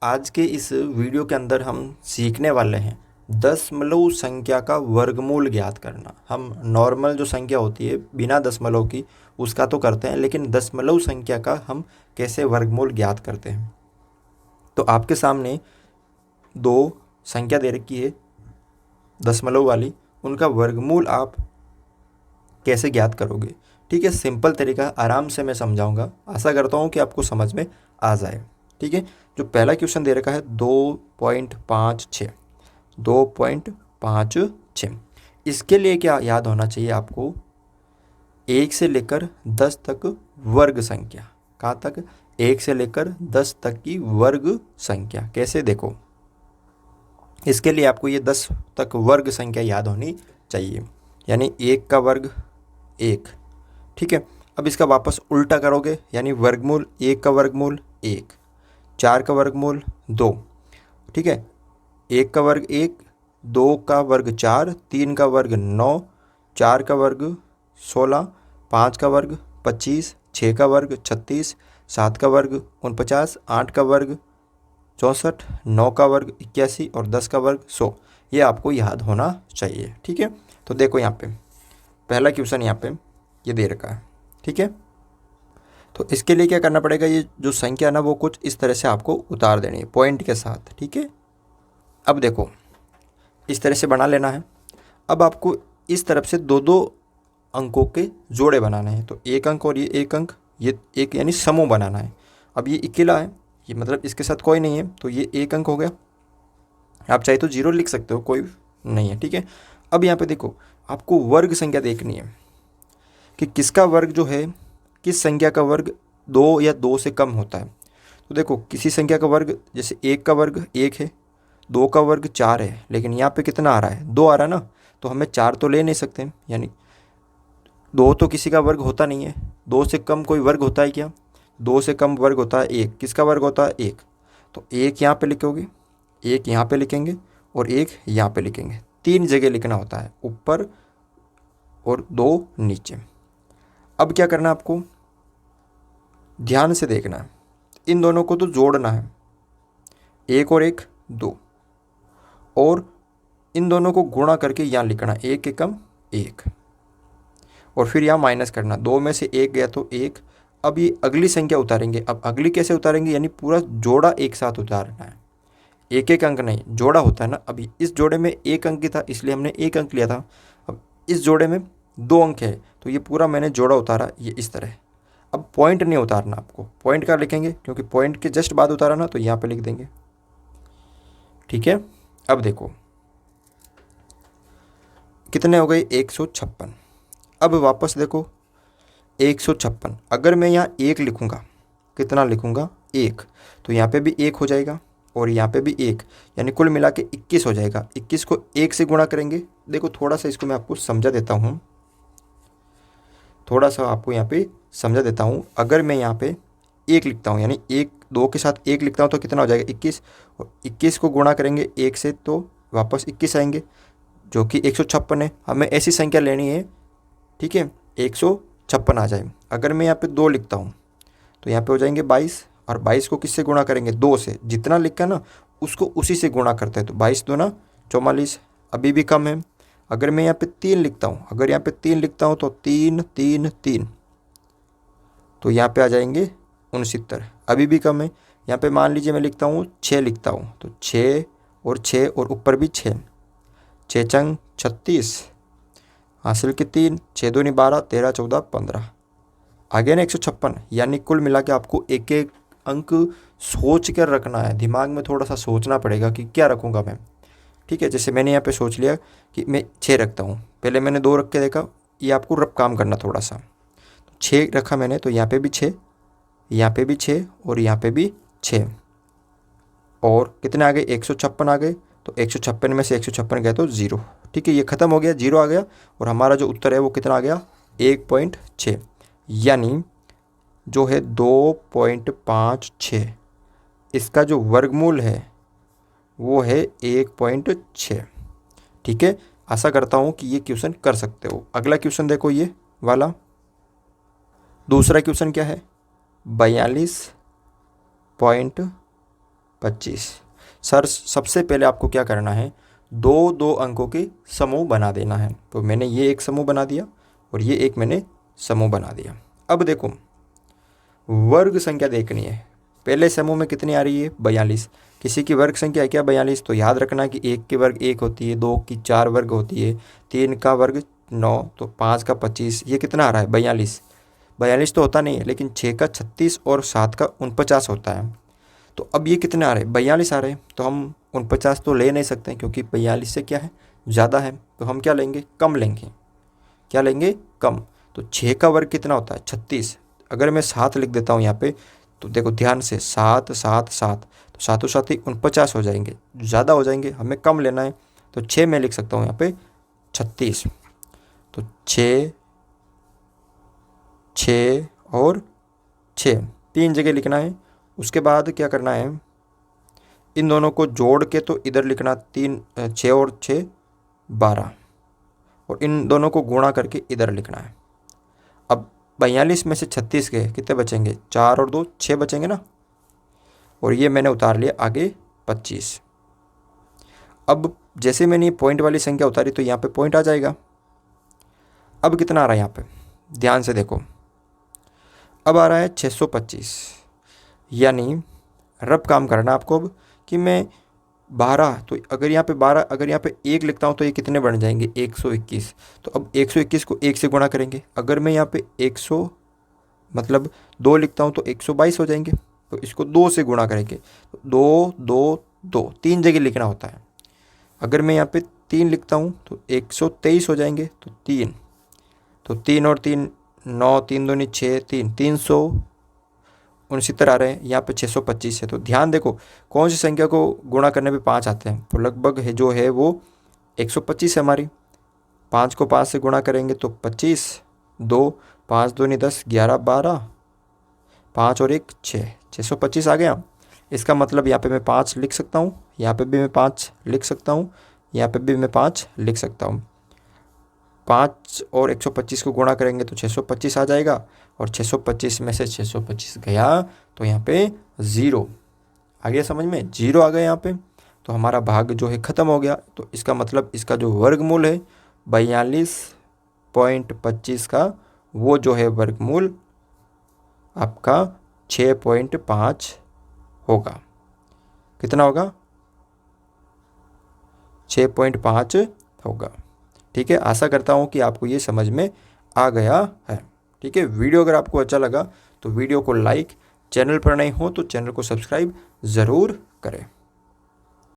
आज के इस वीडियो के अंदर हम सीखने वाले हैं दशमलव संख्या का वर्गमूल ज्ञात करना। हम नॉर्मल जो संख्या होती है बिना दशमलव की उसका तो करते हैं, लेकिन दशमलव संख्या का हम कैसे वर्गमूल ज्ञात करते हैं। तो आपके सामने दो संख्या दे रखी है दशमलव वाली, उनका वर्गमूल आप कैसे ज्ञात करोगे। ठीक है, सिंपल तरीका आराम से मैं समझाऊंगा, आशा करता हूँ कि आपको समझ में आ जाए। ठीक है, जो पहला क्वेश्चन दे रखा है 2.56, 2.56, इसके लिए क्या याद होना चाहिए आपको, 1 से लेकर 10 तक वर्ग संख्या। कहाँ तक? 1 से लेकर 10 तक की वर्ग संख्या। कैसे? देखो, इसके लिए आपको ये 10 तक वर्ग संख्या याद होनी चाहिए, यानी 1 का वर्ग 1। ठीक है, अब इसका वापस उल्टा करोगे, यानी वर्गमूल 1 का वर्गमूल 1, 4 का वर्गमूल 2। ठीक है, 1 का वर्ग 1, 2 का वर्ग 4, 3 का वर्ग 9, 4 का वर्ग 16, 5 का वर्ग 25, 6 का वर्ग 36, 7 का वर्ग 49, 8 का वर्ग 64, 9 का वर्ग 81 और 10 का वर्ग 100। ये आपको याद होना चाहिए। ठीक है, तो देखो यहाँ पे पहला क्वेश्चन यहाँ पे ये दे रखा है। ठीक है, तो इसके लिए क्या करना पड़ेगा, ये जो संख्या ना वो कुछ इस तरह से आपको उतार देनी है पॉइंट के साथ। ठीक है, अब देखो इस तरह से बना लेना है। अब आपको इस तरफ से दो दो अंकों के जोड़े बनाने हैं, तो एक अंक और ये एक अंक, ये एक यानी समूह बनाना है। अब ये अकेला है, ये मतलब इसके साथ कोई नहीं है, तो ये एक अंक हो गया। आप चाहे तो 0 लिख सकते हो, कोई नहीं है। ठीक है, अब यहाँ पे देखो आपको वर्ग संख्या देखनी है कि किसका वर्ग जो है, किस संख्या का वर्ग 2 या 2 से कम होता है। तो देखो किसी संख्या का वर्ग, जैसे 1 का वर्ग 1 है, 2 का वर्ग 4 है, लेकिन यहाँ पे कितना आ रहा है, 2 आ रहा है ना, तो हमें 4 तो ले नहीं सकते, यानी 2 तो किसी का वर्ग होता नहीं है। 2 से कम कोई वर्ग होता है क्या? 2 से कम वर्ग होता है 1। किसका वर्ग होता है? 1। तो 1 यहाँ पे लिखोगे, 1 यहाँ पे लिखेंगे और 1 यहाँ पे लिखेंगे। 3 जगह लिखना होता है, ऊपर और 2 नीचे। अब क्या करना है आपको, ध्यान से देखना है, इन दोनों को तो जोड़ना है, 1 और 1 2, और इन दोनों को गुणा करके यहाँ लिखना, 1 एकम 1, और फिर यहाँ माइनस करना, 2 में से 1 गया तो 1। अब ये अगली संख्या उतारेंगे। अब अगली कैसे उतारेंगे, यानी पूरा जोड़ा एक साथ उतारना है, एक एक अंक नहीं, जोड़ा होता है ना। अभी इस जोड़े में 1 अंक ही था, इसलिए हमने 1 अंक लिया था। अब इस जोड़े में 2 अंक है, तो ये पूरा मैंने जोड़ा उतारा, ये इस तरह। अब पॉइंट नहीं उतारना आपको, पॉइंट का लिखेंगे क्योंकि पॉइंट के जस्ट बाद उतारा ना, तो यहाँ पे लिख देंगे। ठीक है, अब देखो कितने हो गए, 156। अब वापस देखो 156, अगर मैं यहाँ 1 लिखूँगा, कितना लिखूँगा, 1, तो यहाँ पे भी 1 हो जाएगा और यहाँ पे भी 1, यानी कुल मिला के 21 हो जाएगा। 21 को 1 से गुणा करेंगे। देखो थोड़ा सा इसको मैं आपको समझा देता हूँ, थोड़ा सा आपको यहाँ पे समझा देता हूँ। अगर मैं यहाँ पे 1 लिखता हूँ, यानी 1 2 के साथ 1 लिखता हूँ, तो कितना हो जाएगा, 21, और 21 को गुणा करेंगे 1 से तो वापस 21 आएंगे, जो कि 156 है। हमें ऐसी संख्या लेनी है, ठीक है, 156 आ जाए। अगर मैं यहाँ पे 2 लिखता हूँ, तो यहाँ पे हो जाएंगे 22, और 22 को किससे गुणा करेंगे, 2 से। जितना लिखा ना उसको उसी से गुणा करते हैं, तो 22 दूना 44, अभी भी कम है। अगर मैं यहाँ पे 3 लिखता हूँ, अगर यहाँ पे 3 लिखता हूँ, तो 3 3 3, तो यहाँ पे आ जाएंगे 69, अभी भी कम है। यहाँ पे मान लीजिए मैं लिखता हूँ 6 लिखता हूँ, तो 6 और 6 और ऊपर भी 6, 6 चंग 36, हासिल के 3, 6 दूनी 12, 13 14 15, आगे ना 156। यानी कुल मिला के आपको एक एक अंक सोच कर रखना है, दिमाग में थोड़ा सा सोचना पड़ेगा कि क्या रखूँगा मैं। ठीक है, जैसे मैंने यहाँ पे सोच लिया कि मैं 6 रखता हूँ, पहले मैंने 2 रख के देखा, ये आपको रफ काम करना थोड़ा सा। 6 रखा मैंने, तो यहाँ पे भी 6, यहाँ पे भी 6 और यहाँ पे भी 6, और कितने आ गए, 156 आ गए। तो 156 में से 156 गए तो 0। ठीक है, ये ख़त्म हो गया, 0 आ गया, और हमारा जो उत्तर है वो कितना आ गया, 1.6, यानी जो है 2.56, इसका जो वर्गमूल है वो है 1.6। ठीक है, आशा करता हूँ कि ये क्वेश्चन कर सकते हो। अगला क्वेश्चन देखो, ये वाला दूसरा क्वेश्चन क्या है, 42.50, 25। सर सबसे पहले आपको क्या करना है, दो दो अंकों के समूह बना देना है। तो मैंने ये एक समूह बना दिया और ये एक मैंने समूह बना दिया। अब देखो वर्ग संख्या देखनी है। पहले समूह में कितनी आ रही है, 42। किसी की वर्ग संख्या है क्या 42, तो याद रखना कि 1 की वर्ग 1 होती है, 2 की 4 वर्ग होती है, 3 का वर्ग 9, तो 5 का 25। ये कितना आ रहा है 42। 42 तो होता नहीं है, लेकिन 6 का 36 और 7 का 49 होता है। तो अब ये कितने आ रहे हैं 42 आ रहे हैं। तो हम 49 तो ले नहीं सकते क्योंकि 42 से क्या है ज़्यादा है। तो हम क्या लेंगे, कम लेंगे। क्या लेंगे, कम। तो 6 का वर्ग कितना होता है 36। अगर मैं 7 लिख देता हूँ यहाँ पे, तो देखो ध्यान से 7 7 7, तो सातों साथ ही 49 हो जाएंगे, ज़्यादा हो जाएंगे, हमें कम लेना है। तो 6 मैं लिख सकता हूँ यहाँ पे 36। तो 6 6 और 6 3 जगह लिखना है। उसके बाद क्या करना है, इन दोनों को जोड़ के तो इधर लिखना 6 और 6 12, और इन दोनों को गुणा करके इधर लिखना है। अब 42 में से 36 गए, कितने बचेंगे, 4 और 2 6 बचेंगे ना। और ये मैंने उतार लिया आगे 25। अब जैसे मैंने ये पॉइंट वाली संख्या उतारी तो यहाँ पे पॉइंट आ जाएगा। अब कितना आ रहा है यहाँ पे, ध्यान से देखो, अब आ रहा है 625। यानी रब काम करना आपको अब कि मैं 12, तो अगर यहाँ पे 12, अगर यहाँ पे 1 लिखता हूँ तो ये कितने बन जाएंगे 121। तो अब 121 को 1 से गुणा करेंगे। अगर मैं यहाँ पे 100 मतलब 2 लिखता हूँ तो 122 हो जाएंगे। तो इसको 2 से गुणा करेंगे। तो 2 2 2 3 जगह लिखना होता है। अगर मैं यहाँ पे 3 लिखता हूँ तो 123 हो जाएंगे। तो 3, तो 3 और 3 9, 3 दूनी 6, 369 आ रहे हैं। यहाँ पे 625 है। तो ध्यान देखो कौन सी संख्या को गुणा करने पे 5 आते हैं, तो लगभग है जो है वो 125 है हमारी। 5 को 5 से गुणा करेंगे तो 25, 2 5 दूनी 10, 11 12, 5 और 1 6, 625 आ गया। इसका मतलब यहाँ पे मैं 5 लिख सकता हूँ, यहाँ पे भी मैं 5 लिख सकता हूँ, यहाँ पे भी मैं 5 लिख सकता हूँ। 5 और 125 को गुणा करेंगे तो 625 आ जाएगा, और 625 में से 625 गया तो यहाँ पे 0 आ गया। समझ में, 0 आ गया यहाँ पे। तो हमारा भाग जो है ख़त्म हो गया। तो इसका मतलब इसका जो वर्गमूल है 42.25 का, वो जो है वर्गमूल आपका 6.5 होगा। कितना होगा, 6.5 होगा। ठीक है, आशा करता हूँ कि आपको ये समझ में आ गया है। ठीक है, वीडियो अगर आपको अच्छा लगा तो वीडियो को लाइक, चैनल पर नए हो तो चैनल को सब्सक्राइब ज़रूर करें।